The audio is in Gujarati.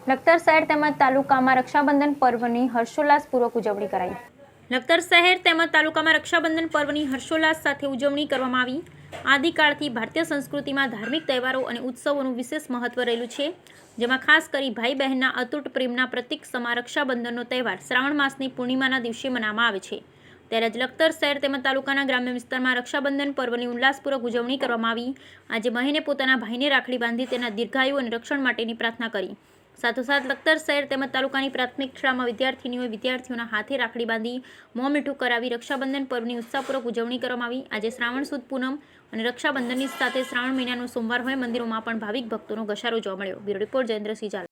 લખતર શહેર તેમજ તાલુકામાં રક્ષાબંધન પર્વની હર્ષોલ્લાસપૂર્વક ઉજવણી કરાઈ. લખતર શહેર તેમજ તાલુકામાં રક્ષાબંધન પર્વની હર્ષોલ્લાસ સાથે ઉજવણી કરવામાં આવી. આદિકાળથી ભારતીય સંસ્કૃતિમાં ધાર્મિક તહેવારો અને ઉત્સવોનું વિશેષ મહત્વ રહેલું છે, જેમાં ખાસ કરી ભાઈ બહેનના અતૂટ પ્રેમના પ્રતીક સમા રક્ષાબંધનનો તહેવાર શ્રાવણ માસની પૂર્ણિમાના દિવસે મનાવવામાં આવે છે. ત્યારે જ લખતર શહેર તેમજ તાલુકાના ગ્રામ્ય વિસ્તારમાં રક્ષાબંધન પર્વની ઉલ્લાસપૂર્વક ઉજવણી કરવામાં આવી. આજે બહેને પોતાના ભાઈને રાખડી બાંધી તેના દીર્ઘાયુ અને રક્ષણ માટેની પ્રાર્થના કરી. સાથોસાથ લખતર શહેર તેમજ તાલુકાની પ્રાથમિક શાળામાં વિદ્યાર્થીઓના હાથે રાખડી બાંધી મોં મીઠું કરાવી રક્ષાબંધન પર્વની ઉત્સાહપૂર્વક ઉજવણી કરવામાં આવી. આજે શ્રાવણ સુદ પૂનમ અને રક્ષાબંધનની સાથે શ્રાવણ મહિનાનો સોમવાર હોય મંદિરોમાં પણ ભાવિક ભક્તોનો ઘસારો જોવા મળ્યો. Bureau report Jayendrasinh Jhala.